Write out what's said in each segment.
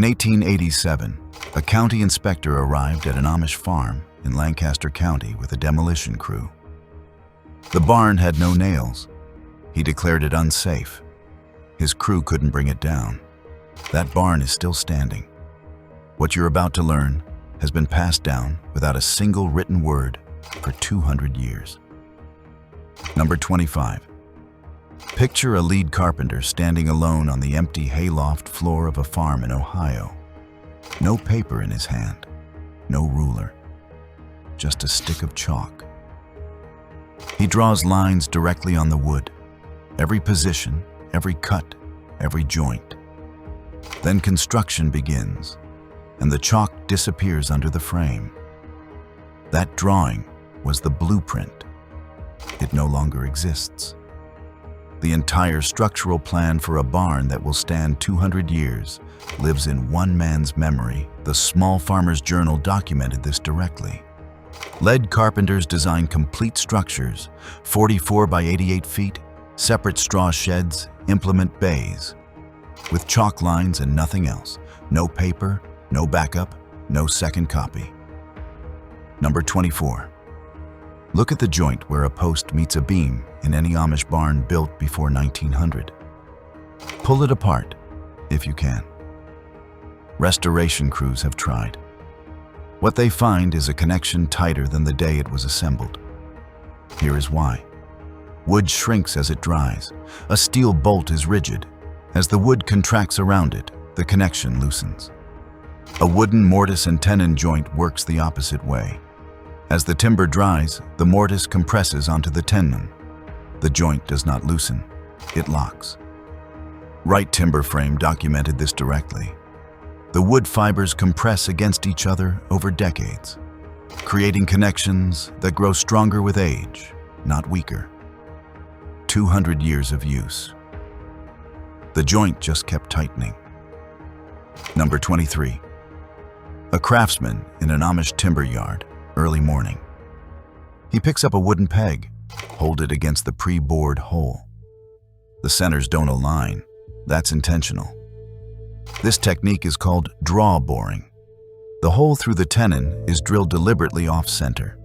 In 1887, a county inspector arrived at an Amish farm in Lancaster County with a demolition crew. The barn had no nails. He declared it unsafe. His crew couldn't bring it down. That barn is still standing. What you're about to learn has been passed down without a single written word for 200 years. Number 25. Picture a lead carpenter standing alone on the empty hayloft floor of a farm in Ohio. No paper in his hand, no ruler, just a stick of chalk. He draws lines directly on the wood, every position, every cut, every joint. Then construction begins, and the chalk disappears under the frame. That drawing was the blueprint. It no longer exists. The entire structural plan for a barn that will stand 200 years lives in one man's memory. The Small Farmer's Journal documented this directly. Lead carpenters design complete structures, 44 by 88 feet, separate straw sheds, implement bays, with chalk lines and nothing else. No paper, no backup, no second copy. Number 24. Look at the joint where a post meets a beam in any Amish barn built before 1900. Pull it apart, if you can. Restoration crews have tried. What they find is a connection tighter than the day it was assembled. Here is why. Wood shrinks as it dries. A steel bolt is rigid. As the wood contracts around it, the connection loosens. A wooden mortise and tenon joint works the opposite way. As the timber dries, the mortise compresses onto the tenon. The joint does not loosen, it locks. Wright Timber Frame documented this directly. The wood fibers compress against each other over decades, creating connections that grow stronger with age, not weaker. 200 years of use. The joint just kept tightening. Number 23. A craftsman in an Amish timber yard, early morning. He picks up a wooden peg, hold it against the pre-bored hole. The centers don't align. That's intentional. This technique is called draw boring. The hole through the tenon is drilled deliberately off-center,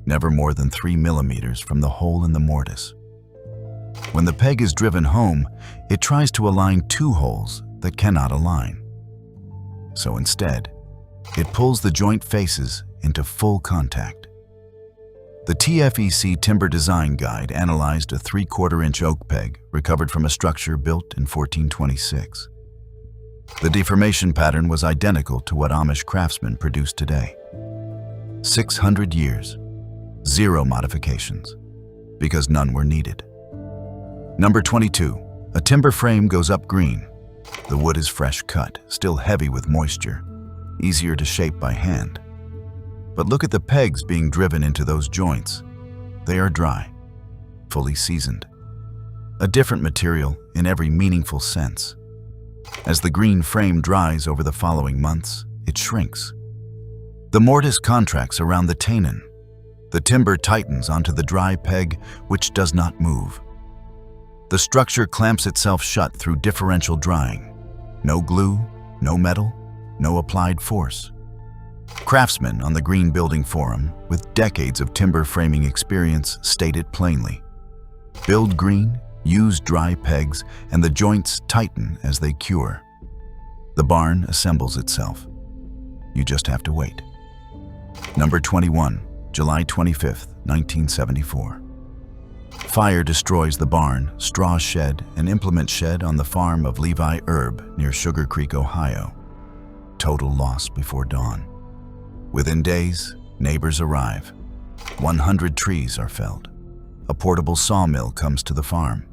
never more than 3 millimeters from the hole in the mortise. When the peg is driven home, it tries to align two holes that cannot align. So instead, it pulls the joint faces into full contact. The TFEC Timber Design Guide analyzed a 3/4-inch oak peg recovered from a structure built in 1426. The deformation pattern was identical to what Amish craftsmen produce today. 600 years, 0 modifications, because none were needed. Number 22. A timber frame goes up green. The wood is fresh cut, still heavy with moisture, easier to shape by hand. But look at the pegs being driven into those joints. They are dry, fully seasoned. A different material in every meaningful sense. As the green frame dries over the following months, it shrinks. The mortise contracts around the tenon. The timber tightens onto the dry peg, which does not move. The structure clamps itself shut through differential drying. No glue, no metal, no applied force. Craftsmen on the Green Building Forum, with decades of timber framing experience, state it plainly. Build green, use dry pegs, and the joints tighten as they cure. The barn assembles itself. You just have to wait. Number 21, July 25th, 1974. Fire destroys the barn, straw shed, and implement shed on the farm of Levi Erb near Sugar Creek, Ohio. Total loss before dawn. Within days, neighbors arrive. 100 trees are felled. A portable sawmill comes to the farm.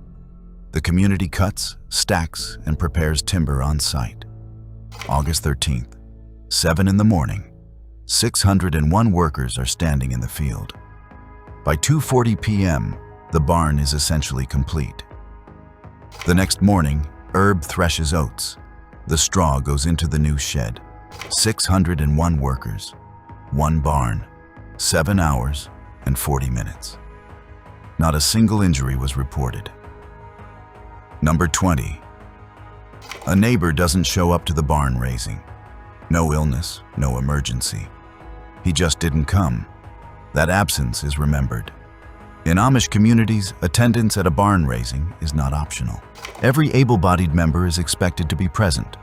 The community cuts, stacks, and prepares timber on site. August 13th, 7 in the morning, 601 workers are standing in the field. By 2:40 p.m., the barn is essentially complete. The next morning, Erb threshes oats. The straw goes into the new shed. 601 workers, one barn, 7 hours and 40 minutes. Not a single injury was reported. Number 20. A neighbor doesn't show up to the barn raising. No illness, no emergency. He just didn't come. That absence is remembered. In Amish communities, attendance at a barn raising is not optional. Every able-bodied member is expected to be present.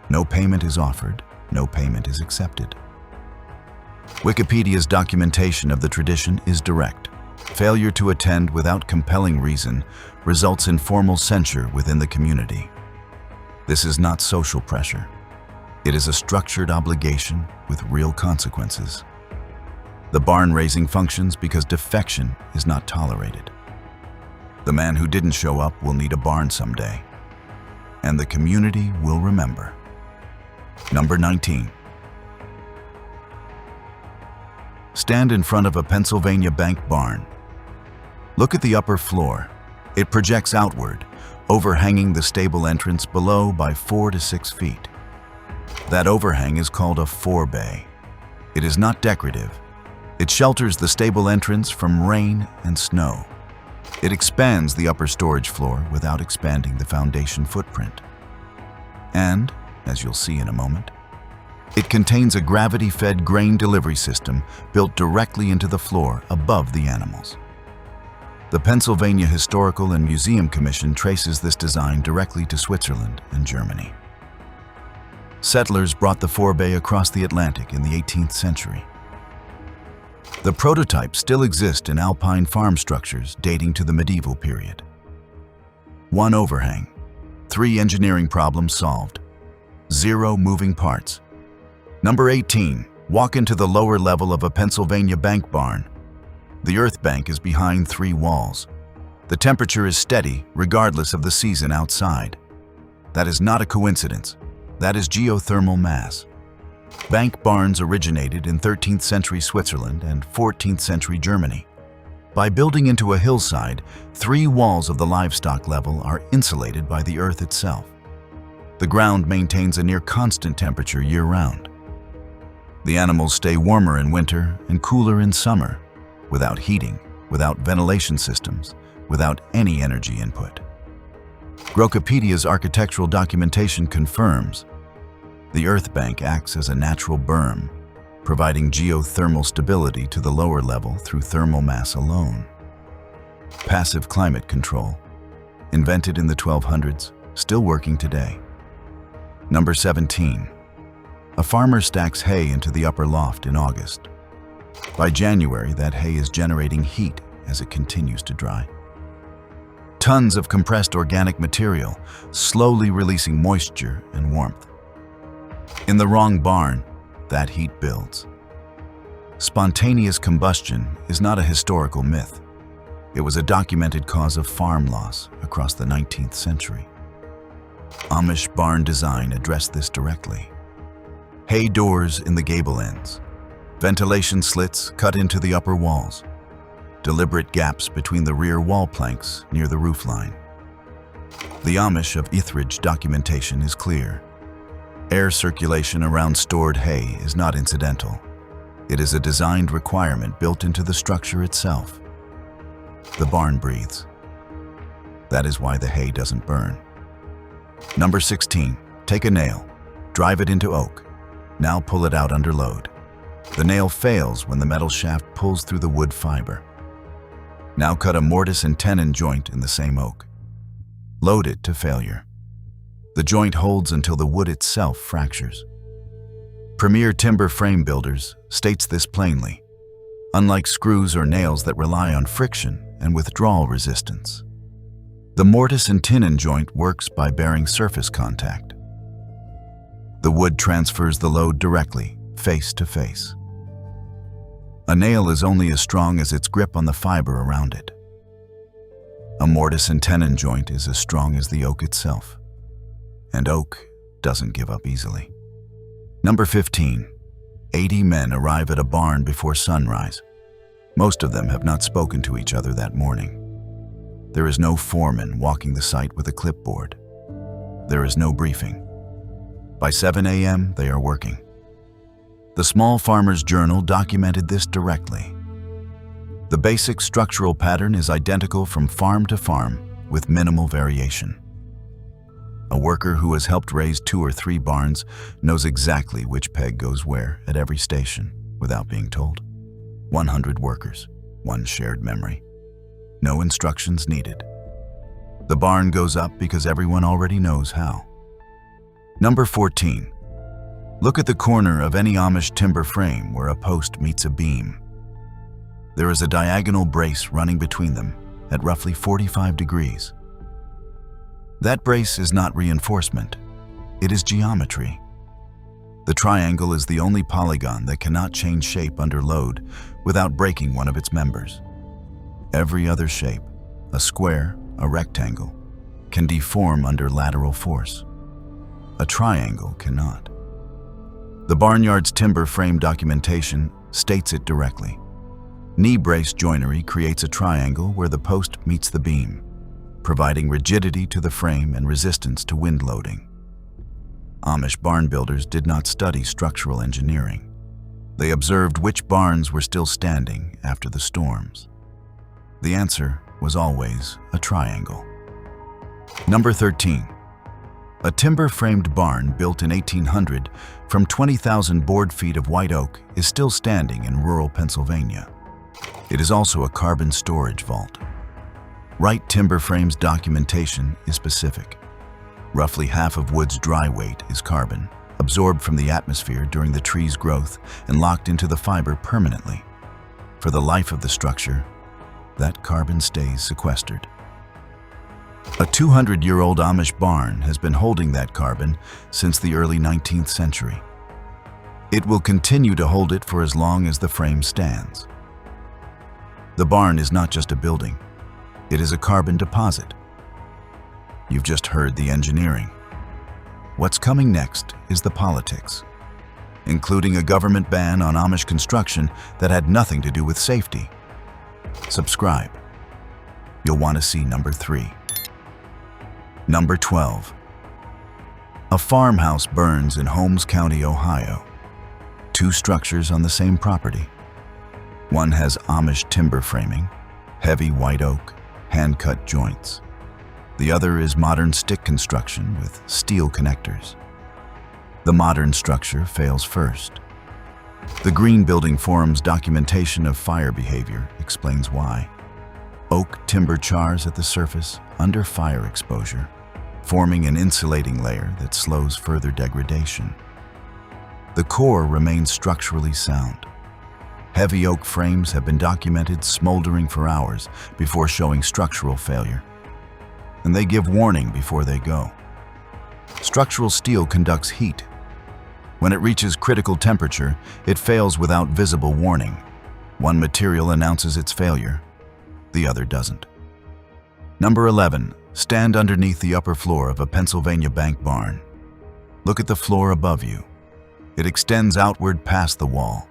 No payment is offered, no payment is accepted. Wikipedia's documentation of the tradition is direct. Failure to attend without compelling reason results in formal censure within the community. This is not social pressure. It is a structured obligation with real consequences. The barn raising functions because defection is not tolerated. The man who didn't show up will need a barn someday, and the community will remember. Number 19. Stand in front of a Pennsylvania bank barn. Look at the upper floor. It projects outward, overhanging the stable entrance below by 4 to 6 feet. That overhang is called a forebay. It is not decorative. It shelters the stable entrance from rain and snow. It expands the upper storage floor without expanding the foundation footprint. And, as you'll see in a moment, it contains a gravity-fed grain delivery system built directly into the floor above the animals. The Pennsylvania Historical and Museum Commission traces this design directly to Switzerland and Germany. Settlers brought the forebay across the Atlantic in the 18th century. The prototypes still exist in alpine farm structures dating to the medieval period. 1 overhang, 3 engineering problems solved, 0 moving parts. Number 18, walk into the lower level of a Pennsylvania bank barn. The earth bank is behind 3 walls. The temperature is steady regardless of the season outside. That is not a coincidence. That is geothermal mass. Bank barns originated in 13th century Switzerland and 14th century Germany. By building into a hillside, 3 walls of the livestock level are insulated by the earth itself. The ground maintains a near constant temperature year-round. The animals stay warmer in winter and cooler in summer, without heating, without ventilation systems, without any energy input. Wikipedia's architectural documentation confirms the earth bank acts as a natural berm, providing geothermal stability to the lower level through thermal mass alone. Passive climate control, invented in the 1200s, still working today. Number 17. A farmer stacks hay into the upper loft in August. By January, that hay is generating heat as it continues to dry. Tons of compressed organic material, slowly releasing moisture and warmth. In the wrong barn, that heat builds. Spontaneous combustion is not a historical myth. It was a documented cause of farm loss across the 19th century. Amish barn design addressed this directly. Hay doors in the gable ends, ventilation slits cut into the upper walls, deliberate gaps between the rear wall planks near the roofline. The Amish of Etheridge documentation is clear. Air circulation around stored hay is not incidental. It is a designed requirement built into the structure itself. The barn breathes. That is why the hay doesn't burn. Number 16. Take a nail, drive it into oak. Now pull it out under load. The nail fails when the metal shaft pulls through the wood fiber. Now cut a mortise and tenon joint in the same oak. Load it to failure. The joint holds until the wood itself fractures. Premier Timber Frame Builders states this plainly, unlike screws or nails that rely on friction and withdrawal resistance. The mortise and tenon joint works by bearing surface contact. The wood transfers the load directly, face to face. A nail is only as strong as its grip on the fiber around it. A mortise and tenon joint is as strong as the oak itself. And oak doesn't give up easily. Number 15. 80 men arrive at a barn before sunrise. Most of them have not spoken to each other that morning. There is no foreman walking the site with a clipboard. There is no briefing. By 7 a.m., they are working. The Small Farmer's Journal documented this directly. The basic structural pattern is identical from farm to farm with minimal variation. A worker who has helped raise 2 or 3 barns knows exactly which peg goes where at every station without being told. 100 workers, one shared memory. No instructions needed. The barn goes up because everyone already knows how. Number 14. Look at the corner of any Amish timber frame where a post meets a beam. There is a diagonal brace running between them at roughly 45 degrees. That brace is not reinforcement, it is geometry. The triangle is the only polygon that cannot change shape under load without breaking one of its members. Every other shape, a square, a rectangle, can deform under lateral force. A triangle cannot. The barnyard's timber frame documentation states it directly. Knee brace joinery creates a triangle where the post meets the beam, providing rigidity to the frame and resistance to wind loading. Amish barn builders did not study structural engineering. They observed which barns were still standing after the storms. The answer was always a triangle. Number 13. A timber-framed barn built in 1800 from 20,000 board feet of white oak is still standing in rural Pennsylvania. It is also a carbon storage vault. Wright Timber Frames documentation is specific. Roughly half of wood's dry weight is carbon, absorbed from the atmosphere during the tree's growth and locked into the fiber permanently. For the life of the structure, that carbon stays sequestered. A 200-year-old Amish barn has been holding that carbon since the early 19th century. It will continue to hold it for as long as the frame stands. The barn is not just a building. It is a carbon deposit. You've just heard the engineering. What's coming next is the politics, including a government ban on Amish construction that had nothing to do with safety. Subscribe. You'll want to see number 3. Number 12. A farmhouse burns in Holmes County, Ohio. 2 structures on the same property. One has Amish timber framing, heavy white oak, hand-cut joints. The other is modern stick construction with steel connectors. The modern structure fails first. The Green Building Forum's documentation of fire behavior explains why. Oak timber chars at the surface under fire exposure, forming an insulating layer that slows further degradation. The core remains structurally sound. Heavy oak frames have been documented smoldering for hours before showing structural failure, and they give warning before they go. Structural steel conducts heat. When it reaches critical temperature, it fails without visible warning. One material announces its failure, the other doesn't. Number 11. Stand underneath the upper floor of a Pennsylvania bank barn. Look at the floor above you. It extends outward past the wall,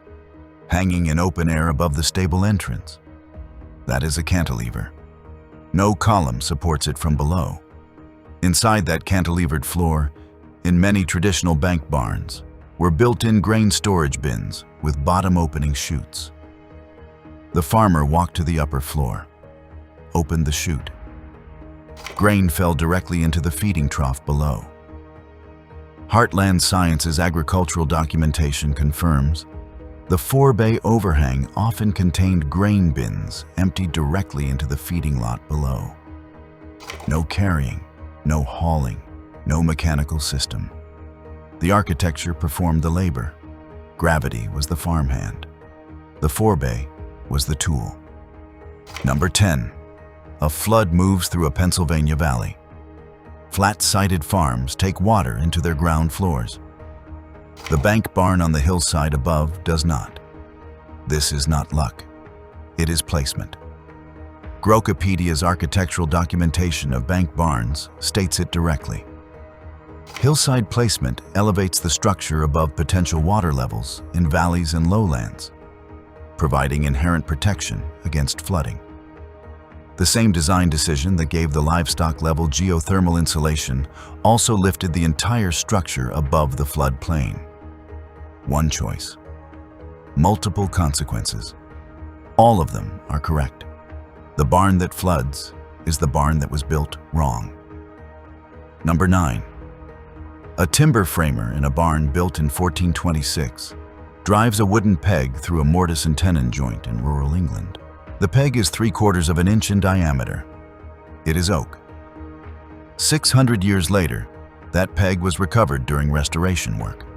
hanging in open air above the stable entrance. That is a cantilever. No column supports it from below. Inside that cantilevered floor, in many traditional bank barns, were built-in grain storage bins with bottom-opening chutes. The farmer walked to the upper floor, opened the chute. Grain fell directly into the feeding trough below. Heartland Science's agricultural documentation confirms the forebay overhang often contained grain bins emptied directly into the feeding lot below. No carrying, no hauling, no mechanical system. The architecture performed the labor. Gravity was the farmhand. The forebay was the tool. Number 10. A flood moves through a Pennsylvania valley. Flat-sided farms take water into their ground floors. The bank barn on the hillside above does not. This is not luck. It is placement. Grokopedia's architectural documentation of bank barns states it directly. Hillside placement elevates the structure above potential water levels in valleys and lowlands, providing inherent protection against flooding. The same design decision that gave the livestock-level geothermal insulation also lifted the entire structure above the floodplain. One choice. Multiple consequences. All of them are correct. The barn that floods is the barn that was built wrong. Number 9. A timber framer in a barn built in 1426 drives a wooden peg through a mortise and tenon joint in rural England. The peg is 3/4 of an inch in diameter. It is oak. 600 years later, that peg was recovered during restoration work.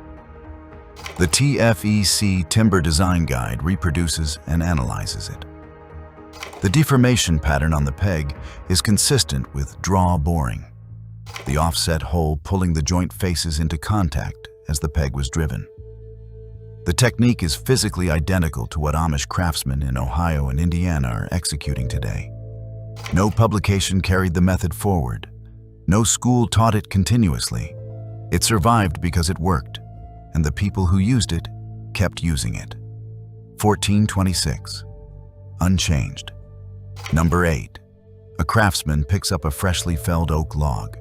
The TFEC Timber Design Guide reproduces and analyzes it. The deformation pattern on the peg is consistent with draw boring, the offset hole pulling the joint faces into contact as the peg was driven. The technique is physically identical to what Amish craftsmen in Ohio and Indiana are executing today. No publication carried the method forward. No school taught it continuously. It survived because it worked, and the people who used it kept using it. 1426. Unchanged. Number 8. A craftsman picks up a freshly felled oak log.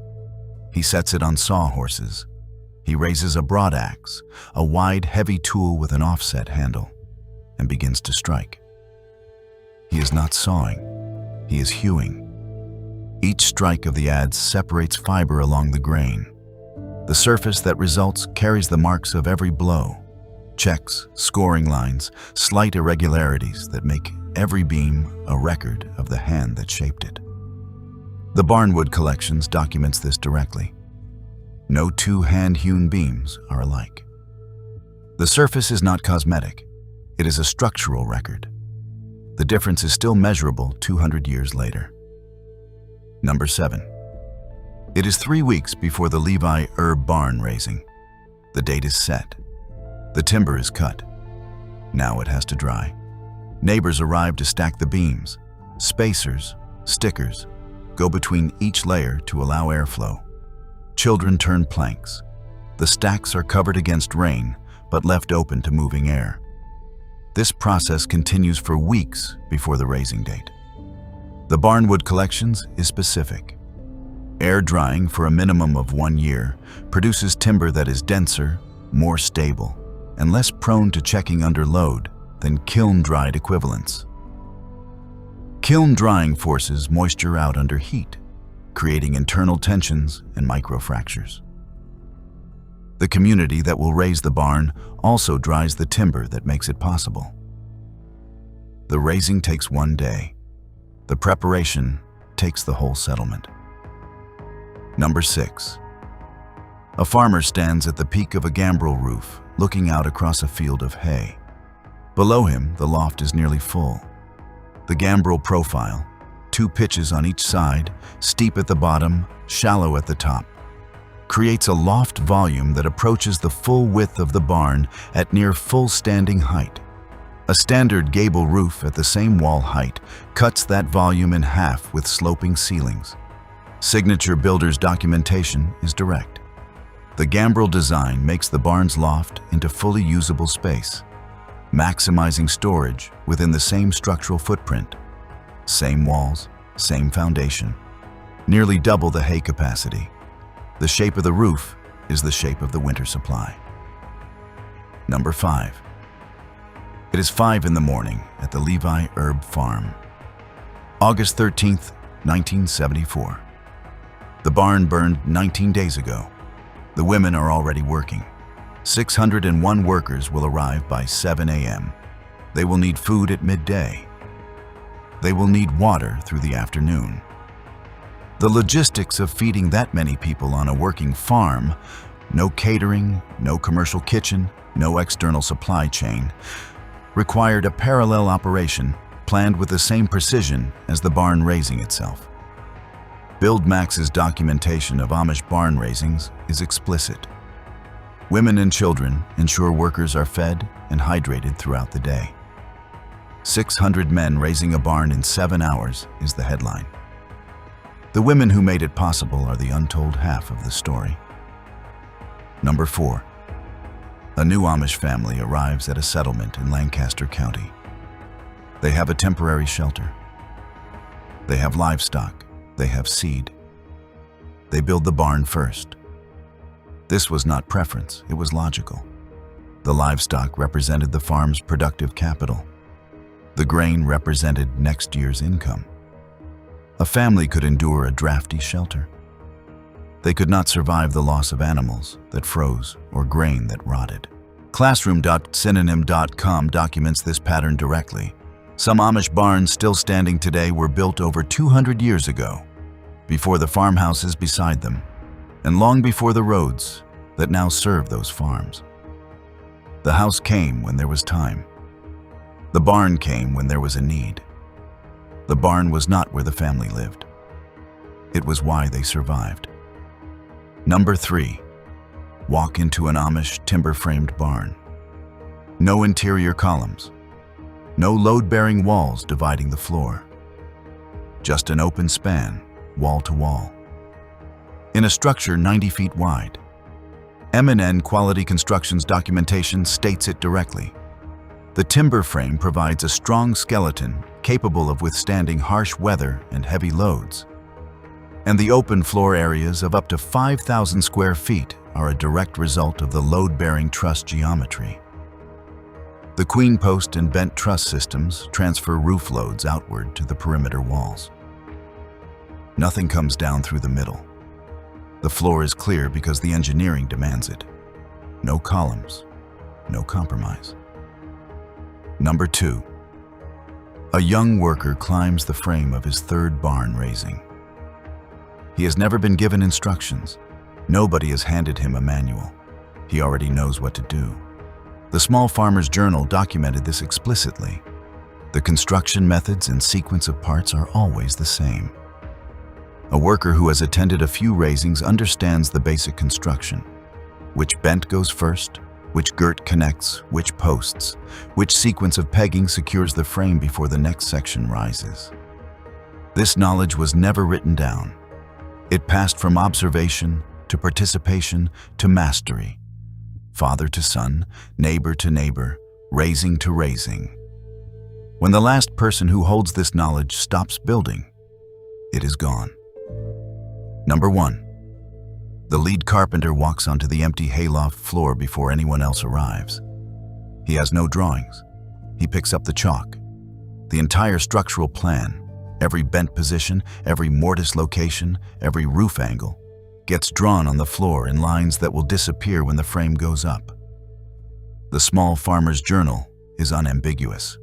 He sets it on sawhorses. He raises a broadaxe, a wide, heavy tool with an offset handle, and begins to strike. He is not sawing. He is hewing. Each strike of the adze separates fiber along the grain. The surface that results carries the marks of every blow, checks, scoring lines, slight irregularities that make every beam a record of the hand that shaped it. The Barnwood Collections documents this directly. No two hand-hewn beams are alike. The surface is not cosmetic. It is a structural record. The difference is still measurable 200 years later. Number 7. It is 3 weeks before the Levi herb barn raising. The date is set. The timber is cut. Now it has to dry. Neighbors arrive to stack the beams. Spacers, stickers, go between each layer to allow airflow. Children turn planks. The stacks are covered against rain, but left open to moving air. This process continues for weeks before the raising date. The Barnwood Collections is specific. Air drying for a minimum of 1 year produces timber that is denser, more stable, and less prone to checking under load than kiln-dried equivalents. Kiln drying forces moisture out under heat, creating internal tensions and microfractures. The community that will raise the barn also dries the timber that makes it possible. The raising takes 1 day. The preparation takes the whole settlement. Number 6. A farmer stands at the peak of a gambrel roof, looking out across a field of hay. Below him, the loft is nearly full. The gambrel profile, 2 pitches on each side, steep at the bottom, shallow at the top, creates a loft volume that approaches the full width of the barn at near full standing height. A standard gable roof at the same wall height cuts that volume in half with sloping ceilings. Signature Builders documentation is direct. The gambrel design makes the barn's loft into fully usable space, maximizing storage within the same structural footprint. Same walls, same foundation, nearly double the hay capacity. The shape of the roof is the shape of the winter supply. Number 5. It is 5 in the morning at the Levi Herb Farm. August 13th, 1974. The barn burned 19 days ago. The women are already working. 601 workers will arrive by 7 a.m. They will need food at midday. They will need water through the afternoon. The logistics of feeding that many people on a working farm, no catering, no commercial kitchen, no external supply chain, required a parallel operation planned with the same precision as the barn raising itself. BuildMax's documentation of Amish barn raisings is explicit. Women and children ensure workers are fed and hydrated throughout the day. 600 men raising a barn in 7 hours is the headline. The women who made it possible are the untold half of the story. Number 4. A new Amish family arrives at a settlement in Lancaster County. They have a temporary shelter. They have livestock. They have seed. They build the barn first. This was not preference, it was logical. The livestock represented the farm's productive capital. The grain represented next year's income. A family could endure a drafty shelter. They could not survive the loss of animals that froze or grain that rotted. Classroom.synonym.com documents this pattern directly. Some Amish barns still standing today were built over 200 years ago, before the farmhouses beside them, and long before the roads that now serve those farms. The house came when there was time. The barn came when there was a need. The barn was not where the family lived. It was why they survived. Number 3. Walk into an Amish timber-framed barn. No interior columns. No load-bearing walls dividing the floor. Just an open span, wall to wall. In a structure 90 feet wide. M&N Quality Construction's documentation states it directly. The timber frame provides a strong skeleton capable of withstanding harsh weather and heavy loads. And the open floor areas of up to 5,000 square feet are a direct result of the load-bearing truss geometry. The queen post and bent truss systems transfer roof loads outward to the perimeter walls. Nothing comes down through the middle. The floor is clear because the engineering demands it. No columns, no compromise. Number 2. A young worker climbs the frame of his third barn raising. He has never been given instructions. Nobody has handed him a manual. He already knows what to do. The Small Farmer's Journal documented this explicitly. The construction methods and sequence of parts are always the same. A worker who has attended a few raisings understands the basic construction. Which bent goes first, which girt connects, which posts, which sequence of pegging secures the frame before the next section rises. This knowledge was never written down. It passed from observation to participation to mastery. Father to son, neighbor to neighbor, raising to raising. When the last person who holds this knowledge stops building, it is gone. Number 1. The lead carpenter walks onto the empty hayloft floor before anyone else arrives. He has no drawings. He picks up the chalk. The entire structural plan, every bent position, every mortise location, every roof angle, gets drawn on the floor in lines that will disappear when the frame goes up. The Small Farmer's Journal is unambiguous.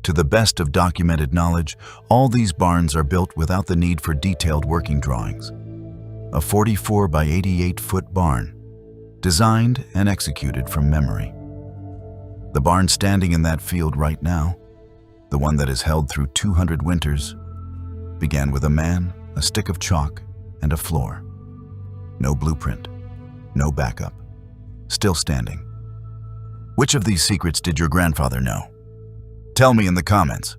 To the best of documented knowledge, all these barns are built without the need for detailed working drawings. A 44 by 88 foot barn, designed and executed from memory. The barn standing in that field right now, the one that has held through 200 winters, began with a man, a stick of chalk, and a floor. No blueprint, no backup, still standing. Which of these secrets did your grandfather know? Tell me in the comments.